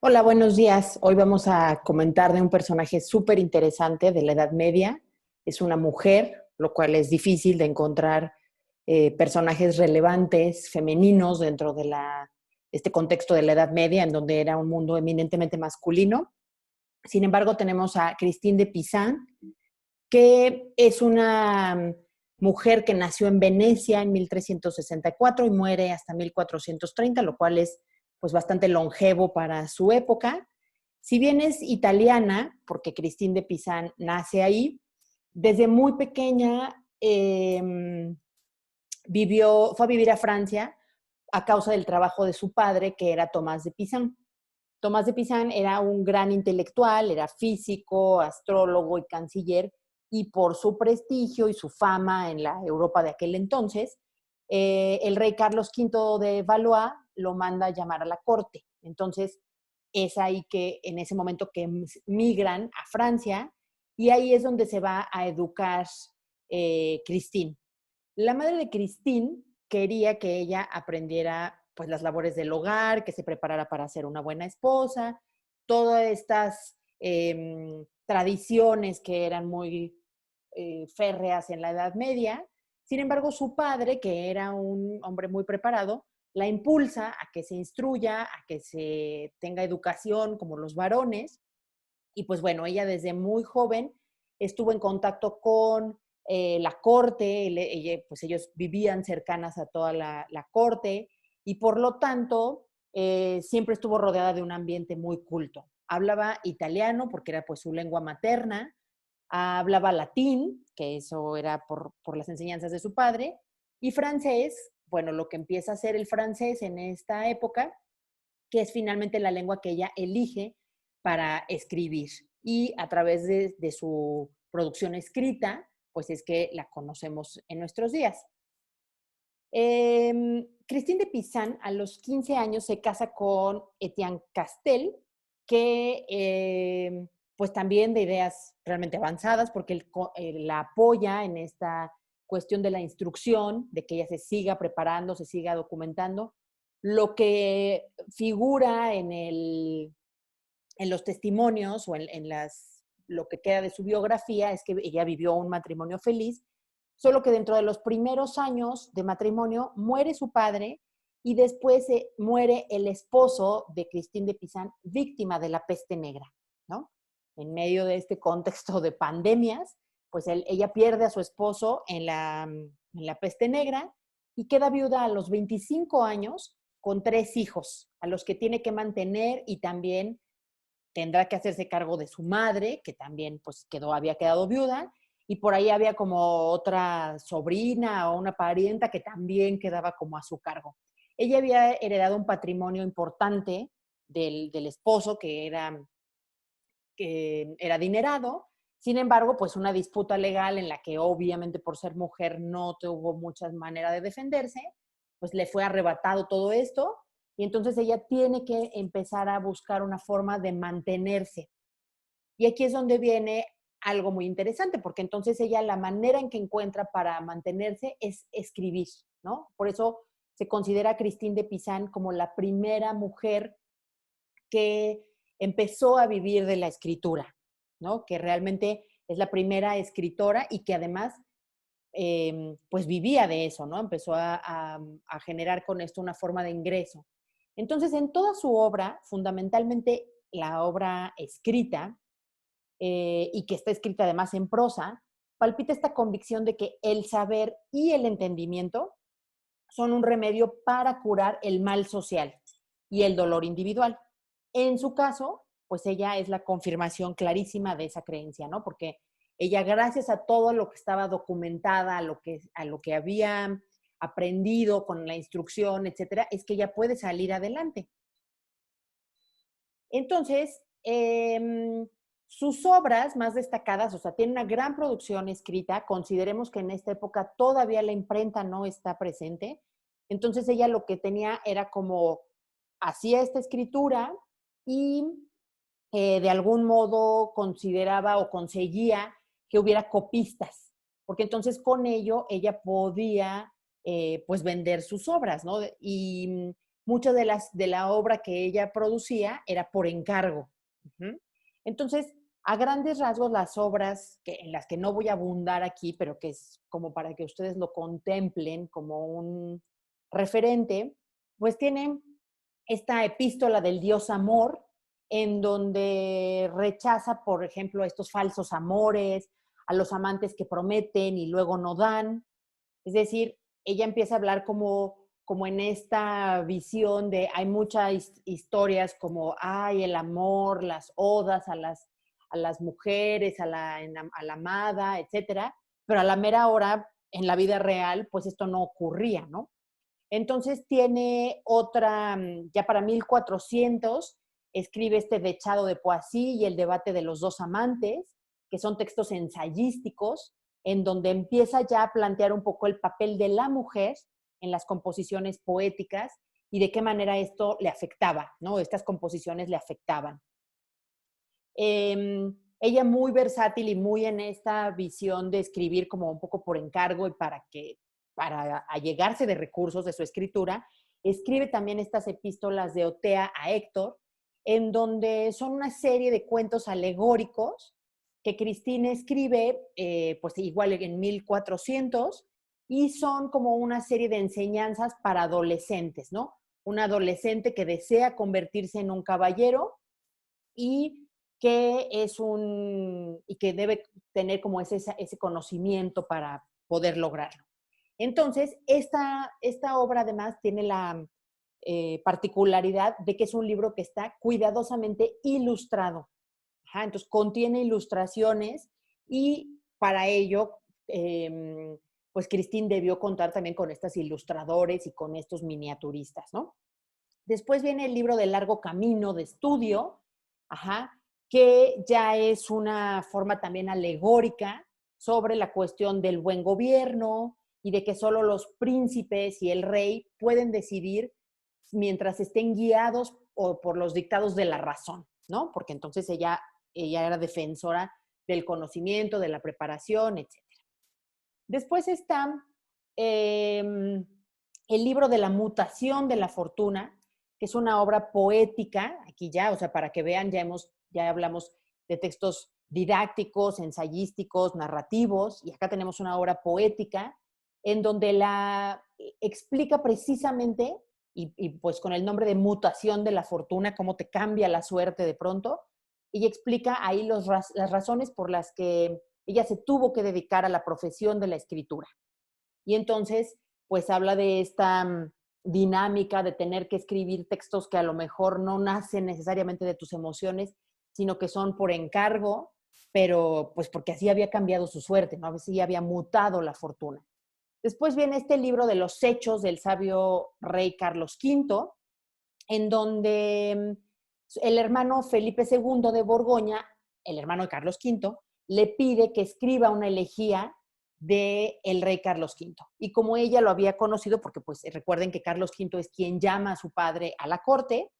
Hola, buenos días. Hoy vamos a comentar de un personaje súper interesante de la Edad Media. Es una mujer, lo cual es difícil de encontrar personajes relevantes, femeninos, dentro de este contexto de la Edad Media, en donde era un mundo eminentemente masculino. Sin embargo, tenemos a Christine de Pizan, que es una mujer que nació en Venecia en 1364 y muere hasta 1430, lo cual es pues bastante longevo para su época. Si bien es italiana, porque Christine de Pizan nace ahí, desde muy pequeña fue a vivir a Francia a causa del trabajo de su padre, que era Tomás de Pizan. Tomás de Pizan era un gran intelectual, era físico, astrólogo y canciller, y por su prestigio y su fama en la Europa de aquel entonces, el rey Carlos V de Valois lo manda a llamar a la corte. Entonces, es ahí que en ese momento que migran a Francia, y ahí es donde se va a educar Christine. La madre de Christine quería que ella aprendiera pues las labores del hogar, que se preparara para ser una buena esposa, todas estas tradiciones que eran muy férreas en la Edad Media. Sin embargo, su padre, que era un hombre muy preparado, la impulsa a que se instruya, a que se tenga educación como los varones. Y pues bueno, ella desde muy joven estuvo en contacto con la corte, pues ellos vivían cercanas a toda la corte, y por lo tanto siempre estuvo rodeada de un ambiente muy culto. Hablaba italiano porque era pues su lengua materna, hablaba latín, que eso era por las enseñanzas de su padre, y francés, bueno, lo que empieza a hacer el francés en esta época, que es finalmente la lengua que ella elige para escribir. Y a través de su producción escrita, pues es que la conocemos en nuestros días. Christine de Pizan a los 15 años se casa con Etienne Castel, que pues también de ideas realmente avanzadas, porque él la apoya en esta cuestión de la instrucción, de que ella se siga preparando, se siga documentando. Lo que figura en los testimonios o lo que queda de su biografía es que ella vivió un matrimonio feliz, solo que dentro de los primeros años de matrimonio muere su padre y después muere el esposo de Christine de Pizan, víctima de la peste negra, ¿no? En medio de este contexto de pandemias, pues ella pierde a su esposo en la peste negra y queda viuda a los 25 años con 3 hijos, a los que tiene que mantener, y también tendrá que hacerse cargo de su madre, que también pues había quedado viuda, y por ahí había como otra sobrina o una parienta que también quedaba como a su cargo. Ella había heredado un patrimonio importante del esposo, que era adinerado. Sin embargo, pues una disputa legal en la que obviamente por ser mujer no tuvo muchas maneras de defenderse, pues le fue arrebatado todo esto, y entonces ella tiene que empezar a buscar una forma de mantenerse. Y aquí es donde viene algo muy interesante, porque entonces ella la manera en que encuentra para mantenerse es escribir, ¿no? Por eso se considera a Christine de Pizan como la primera mujer que empezó a vivir de la escritura, ¿no? Que realmente es la primera escritora y que además pues vivía de eso, ¿no? Empezó a generar con esto una forma de ingreso. Entonces, en toda su obra, fundamentalmente la obra escrita, y que está escrita además en prosa, palpita esta convicción de que el saber y el entendimiento son un remedio para curar el mal social y el dolor individual. En su caso, pues ella es la confirmación clarísima de esa creencia, ¿no? Porque ella, gracias a todo lo que estaba documentada, a lo que había aprendido con la instrucción, etcétera, es que ella puede salir adelante. Entonces, sus obras más destacadas, o sea, tiene una gran producción escrita. Consideremos que en esta época todavía la imprenta no está presente. Entonces ella lo que tenía era como, hacía esta escritura y de algún modo consideraba o conseguía que hubiera copistas, porque entonces con ello ella podía pues vender sus obras, ¿no? Y mucha de la obra que ella producía era por encargo. Entonces, a grandes rasgos, las obras en las que no voy a abundar aquí, pero que es como para que ustedes lo contemplen como un referente, pues tienen esta epístola del Dios Amor, en donde rechaza, por ejemplo, estos falsos amores, a los amantes que prometen y luego no dan. Es decir, ella empieza a hablar como en esta visión de hay muchas historias como, ay, el amor, las odas a las mujeres, a la amada, etcétera, pero a la mera hora, en la vida real, pues esto no ocurría, ¿no? Entonces tiene otra, ya para 1400, escribe este Dechado de Poissy y el debate de los dos amantes, que son textos ensayísticos, en donde empieza ya a plantear un poco el papel de la mujer en las composiciones poéticas y de qué manera esto le afectaba, ¿no? Estas composiciones le afectaban. Ella muy versátil y muy en esta visión de escribir como un poco por encargo y para allegarse de recursos de su escritura, escribe también estas epístolas de Otea a Héctor, en donde son una serie de cuentos alegóricos que Cristina escribe, pues igual en 1400, y son como una serie de enseñanzas para adolescentes, ¿no? Un adolescente que desea convertirse en un caballero y y que debe tener como ese conocimiento para poder lograrlo. Entonces, esta obra además tiene la particularidad de que es un libro que está cuidadosamente ilustrado. Ajá, entonces, contiene ilustraciones y para ello, pues Christine debió contar también con estos ilustradores y con estos miniaturistas, ¿no? Después viene el libro de Largo Camino de Estudio, ajá, que ya es una forma también alegórica sobre la cuestión del buen gobierno y de que solo los príncipes y el rey pueden decidir mientras estén guiados o por los dictados de la razón, ¿no? Porque entonces ella era defensora del conocimiento, de la preparación, etc. Después está el libro de la mutación de la fortuna, que es una obra poética, aquí ya, o sea, para que vean, ya hablamos de textos didácticos, ensayísticos, narrativos, y acá tenemos una obra poética en donde la explica precisamente, y pues con el nombre de mutación de la fortuna, cómo te cambia la suerte de pronto, y explica ahí las razones por las que ella se tuvo que dedicar a la profesión de la escritura. Y entonces, pues habla de esta dinámica de tener que escribir textos que a lo mejor no nacen necesariamente de tus emociones, sino que son por encargo, pero pues porque así había cambiado su suerte, ¿no? A veces ya había mutado la fortuna. Después viene este libro de los hechos del sabio rey Carlos V, en donde el hermano Felipe II de Borgoña, el hermano de Carlos V, le pide que escriba una elegía de el rey Carlos V. Y como ella lo había conocido, porque pues recuerden que Carlos V es quien llama a su padre a la corte,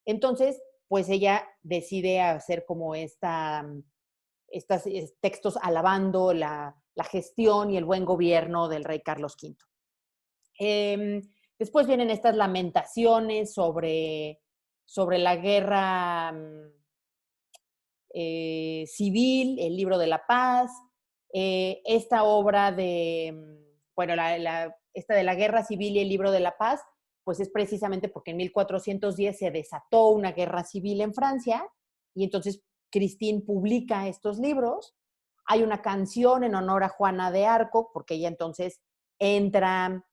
entonces pues ella decide hacer como estos textos alabando la gestión y el buen gobierno del rey Carlos V. Después vienen estas lamentaciones sobre la guerra civil, el libro de la paz, esta obra bueno, esta de la guerra civil y el libro de la paz, pues es precisamente porque en 1410 se desató una guerra civil en Francia y entonces Christine publica estos libros. Hay una canción en honor a Juana de Arco, porque ella entonces entra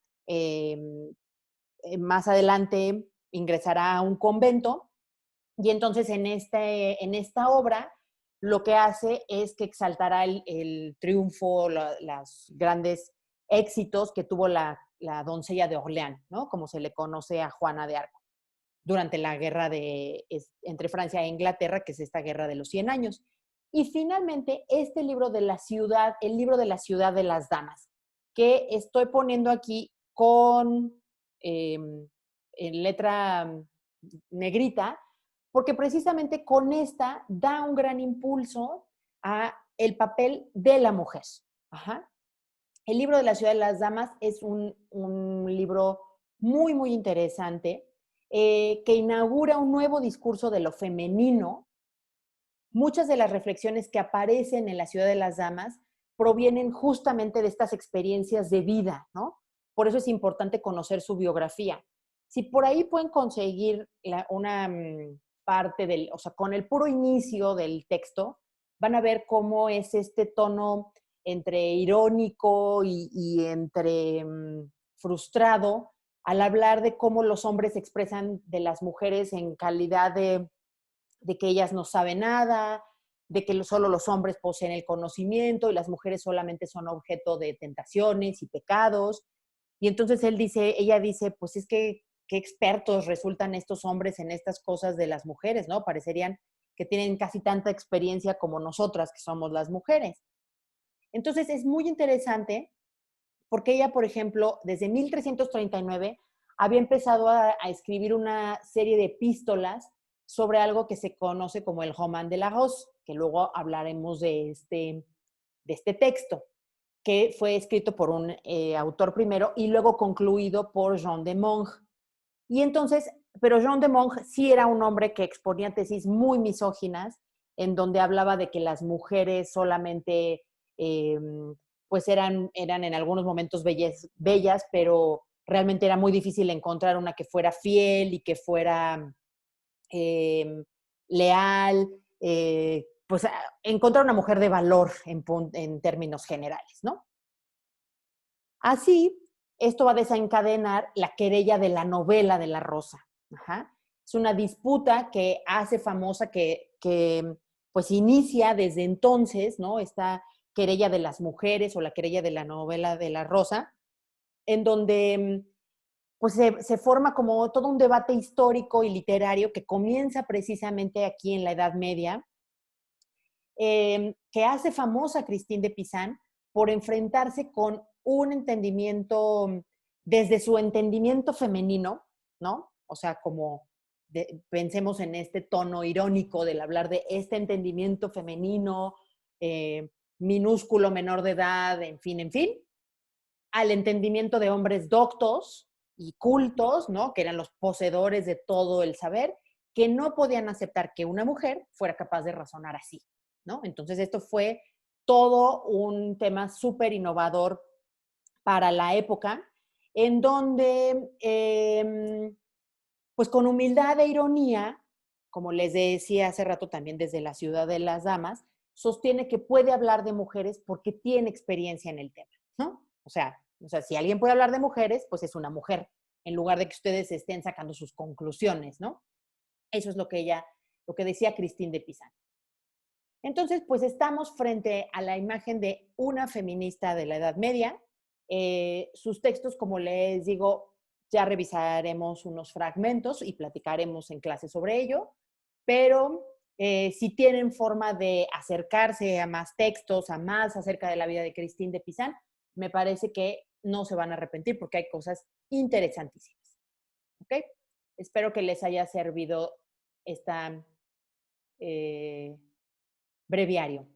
más adelante ingresará a un convento y entonces en esta obra lo que hace es que exaltará el triunfo, los grandes éxitos que tuvo la doncella de Orleans, ¿no? Como se le conoce a Juana de Arco, durante la guerra entre Francia e Inglaterra, que es esta guerra de los 100 años. Y finalmente, este libro de la ciudad, el libro de la ciudad de las damas, que estoy poniendo aquí en letra negrita, porque precisamente con esta da un gran impulso a el papel de la mujer. Ajá. El libro de la ciudad de las damas es un libro muy, muy interesante que inaugura un nuevo discurso de lo femenino. Muchas de las reflexiones que aparecen en La ciudad de las damas provienen justamente de estas experiencias de vida, ¿no? Por eso es importante conocer su biografía. Si por ahí pueden conseguir una parte del, o sea, con el puro inicio del texto, van a ver cómo es este tono entre irónico y entre frustrado al hablar de cómo los hombres se expresan de las mujeres en calidad de que ellas no saben nada, de que solo los hombres poseen el conocimiento y las mujeres solamente son objeto de tentaciones y pecados. Y entonces ella dice, pues es que qué expertos resultan estos hombres en estas cosas de las mujeres, ¿no? Parecerían que tienen casi tanta experiencia como nosotras, que somos las mujeres. Entonces es muy interesante porque ella, por ejemplo, desde 1339 había empezado a escribir una serie de epístolas sobre algo que se conoce como el Roman de la Rose, que luego hablaremos de este texto, que fue escrito por un autor primero y luego concluido por Jean de Monge. Y entonces, pero Jean de Monge sí era un hombre que exponía tesis muy misóginas, en donde hablaba de que las mujeres solamente, pues eran en algunos momentos bellas, pero realmente era muy difícil encontrar una que fuera fiel y que fuera eh, leal, pues encontrar una mujer de valor en términos generales, ¿no? Así, esto va a desencadenar la querella de la novela de la Rosa. Ajá. Es una disputa que hace famosa, que pues inicia desde entonces, ¿no? Esta querella de las mujeres o la querella de la novela de la Rosa, en donde pues se forma como todo un debate histórico y literario que comienza precisamente aquí en la Edad Media, que hace famosa a Christine de Pizan por enfrentarse con un entendimiento, desde su entendimiento femenino, ¿no? O sea, como pensemos en este tono irónico del hablar de este entendimiento femenino, minúsculo, menor de edad, en fin, al entendimiento de hombres doctos y cultos, ¿no? Que eran los poseedores de todo el saber, que no podían aceptar que una mujer fuera capaz de razonar así, ¿no? Entonces esto fue todo un tema súper innovador para la época, en donde, pues con humildad e ironía, como les decía hace rato también desde La ciudad de las damas, sostiene que puede hablar de mujeres porque tiene experiencia en el tema, ¿no? O sea, si alguien puede hablar de mujeres, pues es una mujer, en lugar de que ustedes estén sacando sus conclusiones, ¿no? Eso es lo que decía Christine de Pizan. Entonces, pues estamos frente a la imagen de una feminista de la Edad Media. Sus textos, como les digo, ya revisaremos unos fragmentos y platicaremos en clase sobre ello, pero si tienen forma de acercarse a más textos, a más acerca de la vida de Christine de Pizan, me parece que no se van a arrepentir porque hay cosas interesantísimas. ¿Ok? Espero que les haya servido esta breviario.